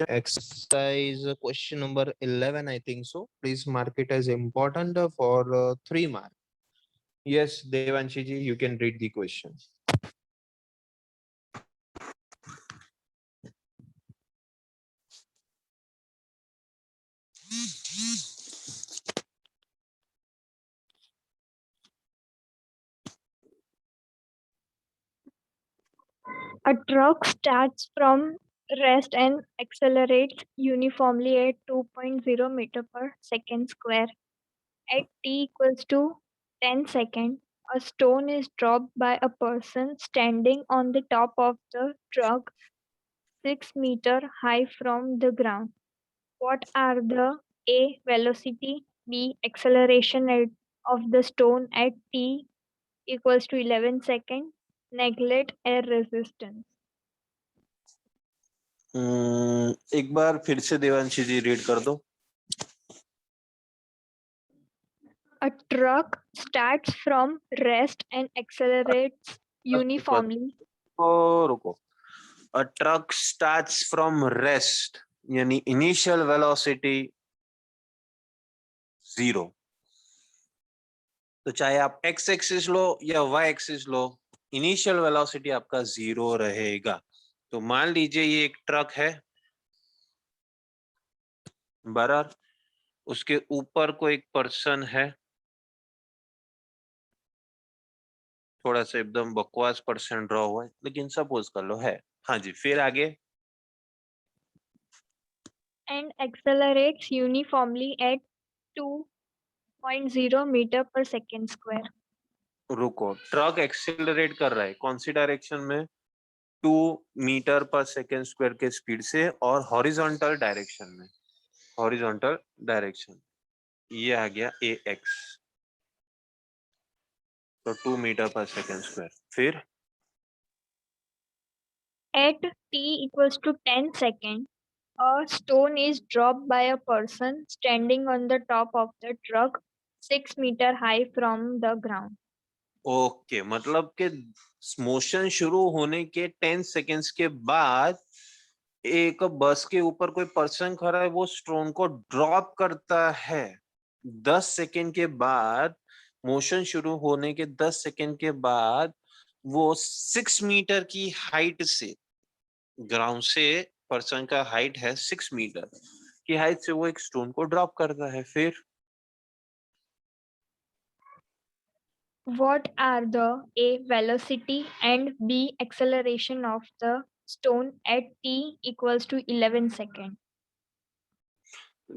exercise question number 11, I think so. Please mark it as important for 3 marks. Yes, Devanshi ji, you can read the question. A truck starts from rest and accelerates uniformly at 2.0 meter per second square. At t equals to 10 seconds, a stone is dropped by a person standing on the top of the truck 6 meter high from the ground. What are the A. velocity, B. acceleration of the stone at t equals to 11 seconds, neglect air resistance? एक बार फिर से देवांशी जी read कर दो. A truck starts from rest and accelerates uniformly. रुको. A truck starts from rest, यानी initial velocity 0. तो चाहे आप x एक्सिस लो या y एक्सिस लो, इनिशियल वेलोसिटी आपका 0 रहेगा. तो मान लीजिए ये एक ट्रक है, बराबर, उसके ऊपर कोई एक पर्सन है, थोड़ा सा एकदम बकवास पर्सन ड्रॉ हुआ है, लेकिन सपोज कर लो है. हाँ जी, फिर आगे. And accelerates uniformly at 2.0 meter per second square. रुको, ट्रक एक्सेलरेट कर रहा है कौन सी डायरेक्शन में? 2 मीटर पर सेकेंड स्क्वायर के स्पीड से और हॉरिजॉन्टल डायरेक्शन में. हॉरिजॉन्टल डायरेक्शन ये आ गया ax. तो 2 मीटर पर सेकेंड स्क्वायर. फिर At t equals to 10 seconds, a stone is dropped by a person standing on the top of the truck 6 meter high from the ground. Okay, मतलब कि motion शुरू होने के 10 सेकेंड्स के बाद एक बस के ऊपर कोई पर्सन खड़ा है, वो स्टोन को ड्रॉप करता है. 10 सेकेंड के बाद, मोशन शुरू होने के 10 सेकेंड के बाद वो 6 मीटर की हाइट से, ग्राउंड से पर्सन का हाइट है 6 मीटर की हाइट से, वो एक स्टोन को ड्रॉप करता है. फिर What are the A. velocity and B. acceleration of the stone at t equals to 11 seconds?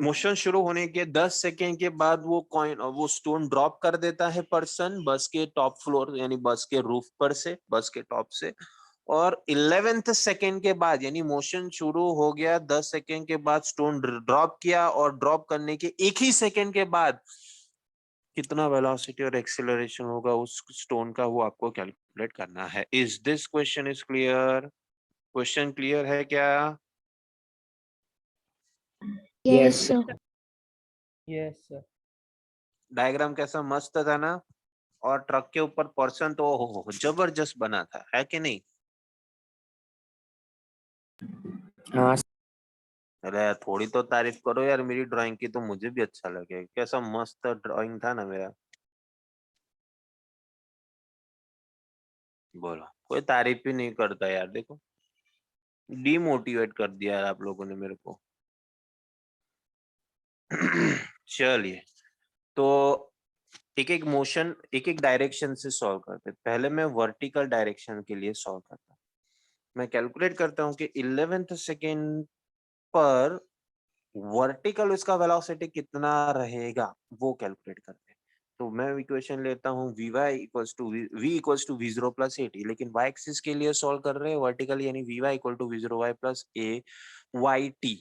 Motion शुरू होने के 10 सेकेंड के बाद वो स्टोन ड्रॉप कर देता है पर्सन बस के टॉप फ्लोर, यानी बस के रूफ पर से, बस के टॉप से. और 11th सेकेंड के बाद, यानी मोशन शुरू हो गया 10 सेकेंड के बाद, स्टोन ड्रॉप किया और ड्रॉप करने के एक ही सेकेंड के बाद कितना वेलोसिटी और एक्सेलरेशन होगा उस स्टोन का, वो आपको कैलकुलेट करना है. Is this question is clear? Question clear है क्या? Yes, sir. Yes, sir. Diagram कैसा मस्त था ना? और ट्रक के ऊपर पर्सन तो हो जबरदस्त बना था, है कि नहीं? हाँ. अरे थोड़ी तो तारीफ करो यार मेरी ड्राइंग की, तो मुझे भी अच्छा लगे. कैसा मस्त ड्राइंग था ना मेरा. बोलो, कोई तारीफ ही नहीं करता यार. देखो, डिमोटिवेट कर दिया यार आप लोगों ने मेरे को. चलिए, तो एक एक मोशन, एक एक डायरेक्शन से सॉल्व करते. पहले मैं वर्टिकल डायरेक्शन के लिए सॉल्व करता. मैं कैलकुलेट करता हूँ कि 11th सेकेंड पर वर्टिकल उसका वेलोसिटी कितना रहेगा, वो कैलकुलेट करते हैं. तो मैं इक्वेशन लेता हूँ vy equals to v equals to v0 plus at, लेकिन y एक्सिस के लिए सॉल्व कर रहे हैं वर्टिकल, यानी vy equal to v0 y plus a y t.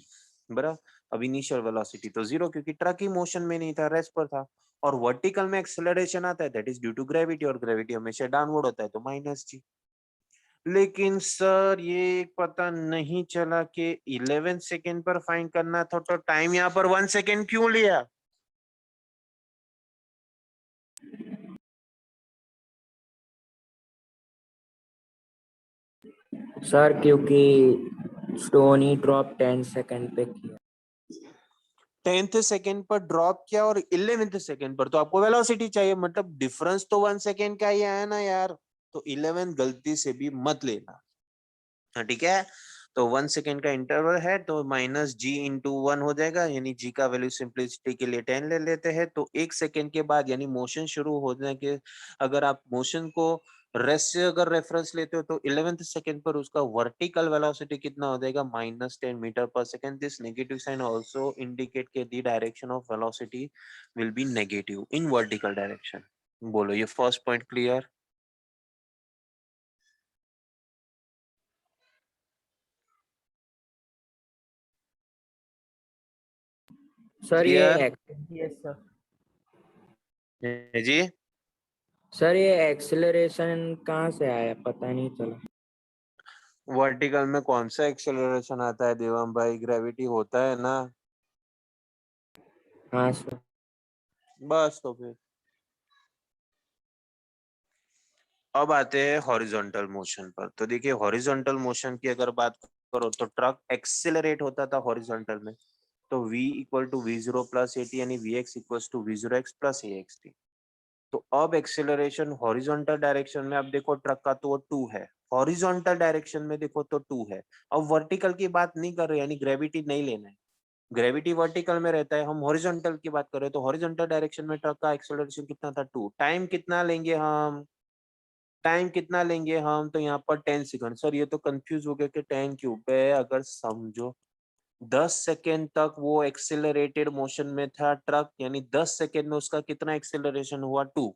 बराबर. अब इनिशियल वेलोसिटी तो 0, क्योंकि ट्रक ही मोशन में नहीं था, रेस्ट पर था. और वर्टिकल में एक्सेलरेशन आता है, that is due to gravity, और ग्रेविटी हमेशा डाउनवर्ड होता है, तो -g. लेकिन सर ये पता नहीं चला कि 11 सेकेंड पर फाइंड करना था, तो टाइम यहाँ पर 1 सेकेंड क्यों लिया? सर क्योंकि स्टोन ही ड्रॉप 10 सेकंड पे किया। 10th सेकंड पर ड्रॉप किया और 11th सेकंड पर, तो आपको वेलोसिटी चाहिए, मतलब डिफरेंस तो 1 सेकंड का ही आया ना यार, तो 11 गलती से भी मत लेना। हाँ, ठीक है। तो 1 सेकंड का इंटरवल है, तो माइनस जी इंटू 1 हो जाएगा, यानी जी का वैल्यू सिंपलिसिटी के लिए 10 ले लेते हैं। तो 1 सेकंड के बाद यानी मोशन शुरू होने के, अगर आप मोशन को रेस्ट से अगर रेफरेंस लेते हो तो 11th सेकंड पर उसका वर्टिकल वेलोसिटी कितना हो जाएगा, -10 metre per second. This negative sign also indicate के the direction of velocity will be negative in vertical direction. बोलो, ये first point clear? Sir Clear? Yes sir. जी, सर ये एक्सेलरेशन कहाँ से आया, पता नहीं चला। वर्टिकल में कौन सा एक्सेलरेशन आता है देवम भाई, ग्रेविटी होता है ना। हाँ सर। बस, तो फिर अब आते हैं हॉरिजॉन्टल मोशन पर। तो देखिए, हॉरिजॉन्टल मोशन की अगर बात करो तो ट्रक एक्सेलरेट होता था हॉरिजॉन्टल में, तो v equal to v0 plus at, यानी vx equal to v0x plus axt। तो अब एक्सेलरेशन हॉरिजॉन्टल डायरेक्शन में, अब देखो ट्रक का तो 2 है, हॉरिजॉन्टल डायरेक्शन में देखो तो 2 है। अब वर्टिकल की बात नहीं कर रहे, यानी ग्रेविटी नहीं लेना है, ग्रेविटी वर्टिकल में रहता है, हम हॉरिजॉन्टल की बात कर रहे हैं। तो हॉरिजॉन्टल डायरेक्शन में ट्रक का एक्सेलरेशन कितना था, 2। टाइम कितना लेंगे हम, टाइम कितना लेंगे हम, तो यहाँ पर 10 सेकंड। सर ये तो कंफ्यूज हो गया कि 10 क्यों है, अगर समझो 10 सेकेंड तक वो एक्सेलरेटेड मोशन में था ट्रक, यानी 10 सेकेंड में उसका कितना एक्सेलरेशन हुआ, 2।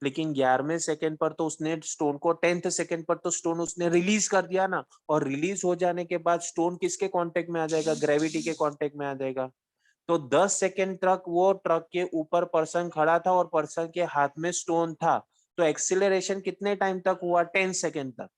लेकिन 11वें सेकेंड पर तो उसने स्टोन को, 10th सेकेंड पर तो स्टोन उसने रिलीज कर दिया ना, और रिलीज हो जाने के बाद स्टोन किसके कांटेक्ट में आ जाएगा, ग्रेविटी के कांटेक्ट में आ जाएगा। तो 10 सेकेंड तक वो ट्रक के ऊपर पर्सन खड़ा था और पर्सन के हाथ में स्टोन था, तो एक्सेलरेशन कितने टाइम तक हुआ, 10 सेकेंड तक।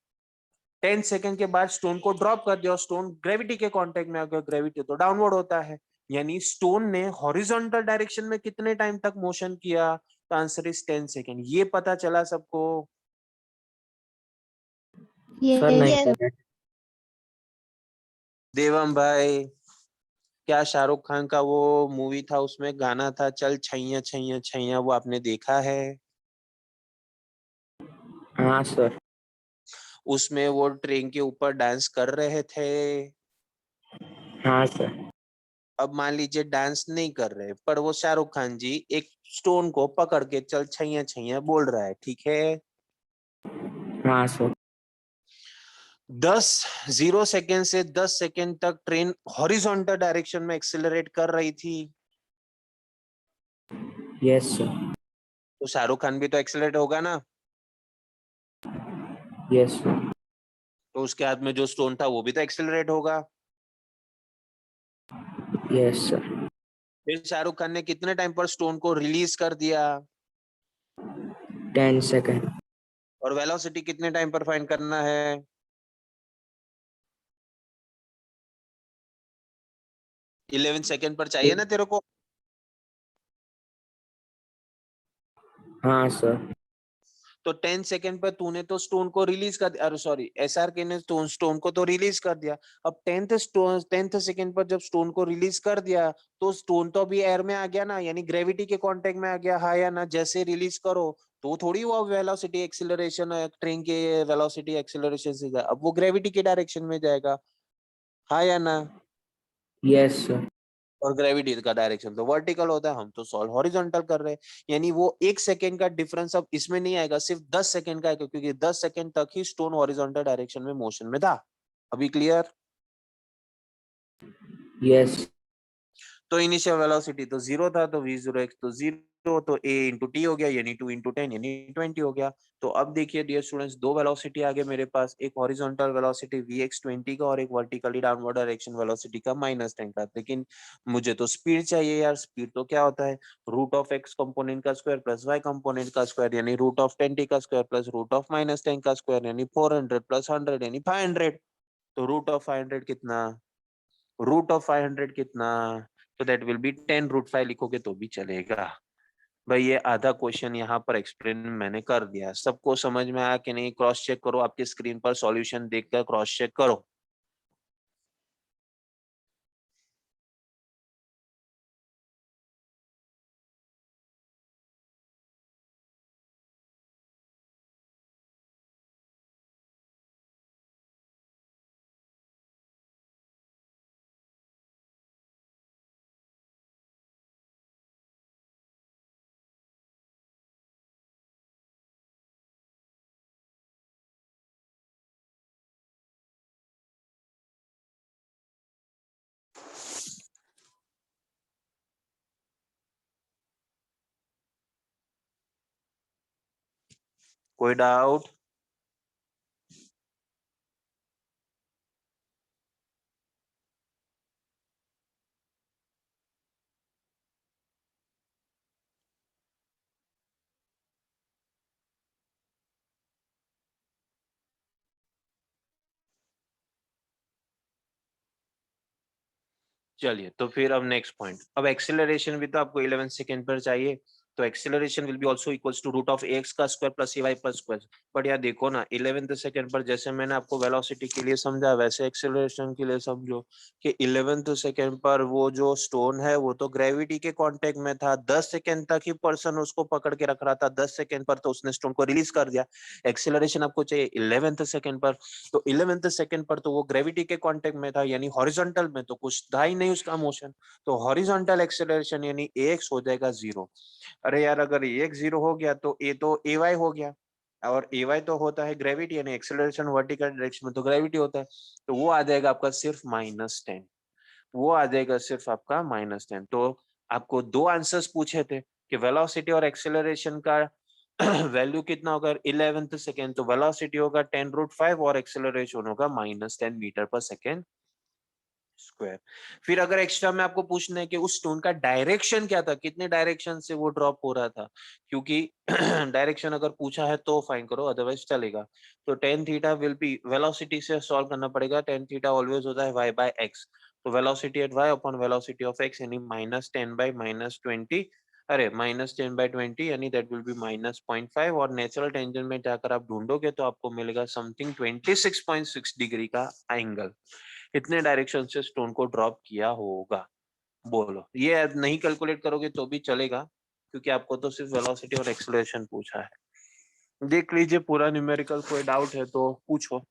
10 सेकेंड के बाद स्टोन को ड्रॉप कर दिया, स्टोन ग्रेविटी के कांटेक्ट में आ गया, ग्रेविटी तो डाउनवर्ड होता है, यानी स्टोन ने हॉरिजॉन्टल डायरेक्शन में कितने टाइम तक मोशन किया, तो आंसर इज 10 सेकेंड। ये पता चला सबको? सर नहीं Yes. पता। देवम भाई, क्या शाहरुख खान का वो मूवी था, उसमें गाना था चल छैया छैया छैया, वो आपने देखा है? हाँ सर। उसमें वो ट्रेन के ऊपर डांस कर रहे थे। हाँ सर। अब मान लीजिए डांस नहीं कर रहे, पर वो शाहरुख खान जी एक स्टोन को पकड़ के चल छैया छैया बोल रहा है, ठीक है। हाँ सर। 0 सेकेंड से 10 सेकेंड तक ट्रेन हॉरिजॉन्टल डायरेक्शन में एक्सेलरेट कर रही थी, यस सर। तो शाहरुख खान भी तो एक्सेलरेट होगा ना। Yes sir. तो उसके हाथ में जो स्टोन था वो भी तो एक्सेलरेट होगा। Yes sir. फिर शाहरुख खान ने कितने टाइम पर स्टोन को रिलीज कर दिया, 10 सेकंड। और वेलोसिटी कितने टाइम पर फाइंड करना है, 11 सेकेंड पर चाहिए ना तेरे को। हाँ सर। तो 10 सेकेंड पर तूने तो स्टोन को रिलीज कर दिया, अरे सॉरी, एसआरके ने स्टोन को तो रिलीज कर दिया। अब 10th सेकेंड पर जब स्टोन को रिलीज कर दिया, तो स्टोन तो अभी एयर में आ गया ना, यानी ग्रेविटी के कांटेक्ट में आ गया, हाँ या ना। जैसे रिलीज करो तो थोड़ी वो वेलोसिटी एक्सीलरेशन, ट्रेन के वेलोसिटी एक्सीलरेशन से अब वो ग्रेविटी के डायरेक्शन में जाएगा, हाँ या ना। Yes sir. और ग्रेविटी का डायरेक्शन तो वर्टिकल होता है, हम तो सॉल्व हॉरिजॉन्टल कर रहे हैं, यानी वो 1 सेकेंड का डिफरेंस अब इसमें नहीं आएगा, सिर्फ 10 सेकेंड का आएगा, क्योंकि 10 सेकेंड तक ही स्टोन हॉरिजॉन्टल डायरेक्शन में मोशन में था। अभी क्लियर? यस। तो इनिशियल वेलोसिटी तो 0 था, तो v0x तो 0, तो a इंटू टी हो गया, यानी 2 इंटू 10 यानी 20 हो गया। तो अब देखिए डियर स्टूडेंट्स, दो वेलोसिटी आ गए मेरे पास, एक हॉरिजॉन्टल वेलोसिटी vx 20 का, और एक वर्टिकली डाउनवर्ड डायरेक्शन वेलोसिटी का -10 का। लेकिन मुझे तो स्पीड चाहिए यार, स्पीड तो क्या होता है, रूट ऑफ x कंपोनेंट का स्क्वायर प्लस y कंपोनेंट का स्क्वायर, यानी रूट ऑफ 10t का स्क्वायर प्लस रूट ऑफ -10 का स्क्वायर, यानी 400 प्लस 100 यानी 500। तो रूट ऑफ 500 कितना, रूट ऑफ 500 कितना, तो दैट विल बी 10 रूट 5 लिखोगे तो भी चलेगा। भाई ये आधा क्वेश्चन यहाँ पर एक्सप्लेन मैंने कर दिया, सबको समझ में आया कि नहीं? क्रॉस चेक करो, आपके स्क्रीन पर सॉल्यूशन देखकर क्रॉस चेक करो। कोई डाउट? चलिए, तो फिर अब नेक्स्ट पॉइंट, अब एक्सेलरेशन भी तो आपको 11 सेकेंड पर चाहिए, तो acceleration will be also equals to root of X का square plus ay plus square. But यार देखो ना, 11th सेकेंड पर जैसे मैंने आपको वेलोसिटी के लिए समझा वैसे एक्सेलरेशन के लिए समझो कि 11th सेकेंड पर वो जो स्टोन है वो तो ग्रेविटी के कांटेक्ट में था, 10 सेकेंड तक ही पर्सन उसको पकड़ के रख रहा था, 10 सेकेंड पर तो उसने स्टोन को रिलीज कर दिया। एक्सेलरेशन आपको चाहिए 11th सेकेंड पर, तो 11th सेकेंड पर तो वो ग्रेविटी के कांटेक्ट में था, यानी हॉरिजॉन्टल में तो कुछ था ही नहीं उसका मोशन, तो हॉरिजॉन्टल एक्सेलरेशन यानी एक्स हो जाएगा 0। अरे यार अगर एक 0 हो गया तो ए तो ए वाई हो गया, और ए वाई तो होता है ग्रेविटी, यानी एक्सेलरेशन वर्टिकल डायरेक्शन में तो ग्रेविटी होता है, तो वो आ जाएगा आपका सिर्फ -10, वो आ जाएगा सिर्फ आपका -10। तो आपको दो आंसर्स पूछे थे कि वेलोसिटी और एक्सेलरेशन का वैल्यू कितना होगा 11th सेकेंड, तो वेलोसिटी होगा 10√5 और एक्सेलरेशन होगा -10 मीटर पर सेकेंड स्क्वायर। फिर अगर एक्स्ट्रा में आपको पूछना है कि उस स्टोन का डायरेक्शन क्या था, कितने डायरेक्शन से वो ड्रॉप हो रहा था, क्योंकि डायरेक्शन अगर पूछा है तो फाइन करो, अदरवाइज चलेगा। तो tan theta will be, velocity से सॉल्व करना पड़ेगा, tan थीटा ऑलवेज होता है y/x, तो velocity at y upon velocity of x यानी -10/-20, अरे -10/20 यानी दैट विल बी -0.5, और नेचुरल टेंजेंट में जाकर आप ढूंढोगे तो आपको मिलेगा समथिंग 26.6 डिग्री का एंगल। इतने डायरेक्शन से स्टोन को ड्रॉप किया होगा। बोलो, ये नहीं कैलकुलेट करोगे तो भी चलेगा, क्योंकि आपको तो सिर्फ वेलोसिटी और एक्सेलरेशन पूछा है। देख लीजिए पूरा न्यूमेरिकल, कोई डाउट है तो पूछो।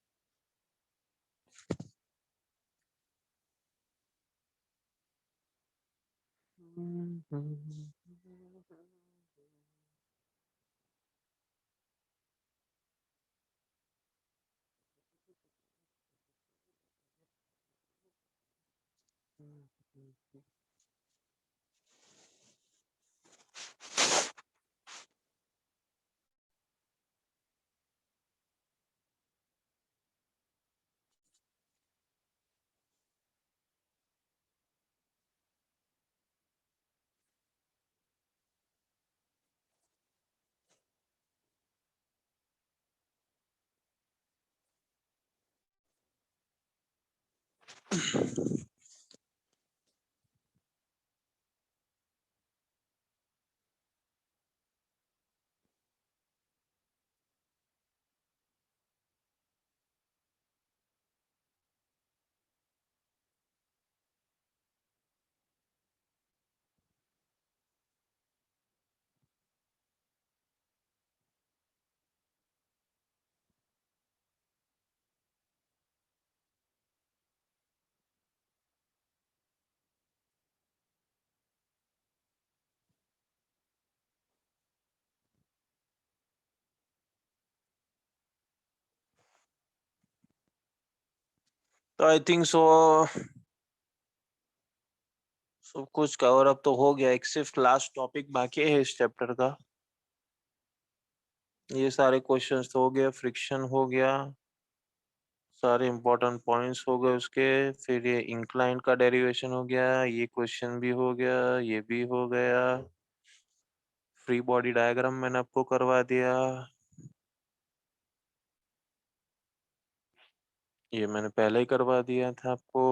तो आई थिंक सो सब कुछ कवर अप तो हो गया, एक सिर्फ लास्ट टॉपिक बाकी है इस चैप्टर का। ये सारे क्वेश्चंस तो हो गए, फ्रिक्शन हो गया, सारे इंपॉर्टेंट पॉइंट्स हो गए उसके, फिर ये इंक्लाइन का डेरिवेशन हो गया, ये क्वेश्चन भी हो गया, ये भी हो गया, फ्री बॉडी डायग्राम मैंने आपको करवा दिया, ये मैंने पहले ही करवा दिया था आपको।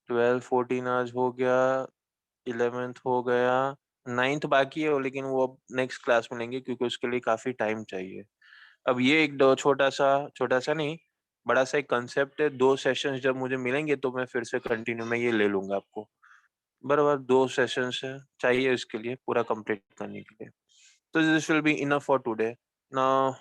12 14 आज हो गया, 11th हो गया, 9th बाकी है, लेकिन वो अब नेक्स्ट क्लास में लेंगे क्योंकि उसके लिए काफी टाइम चाहिए। अब ये एक दो छोटा सा नहीं, बड़ा सा एक कंसेप्ट है, 2 सेशंस जब मुझे मिलेंगे तो मैं फिर से कंटिन्यू में ये ले लूंगा आपको। बराबर 2 सेशंस है चाहिए इसके लिए पूरा कंप्लीट करने के लिए। So this will be enough for today. Now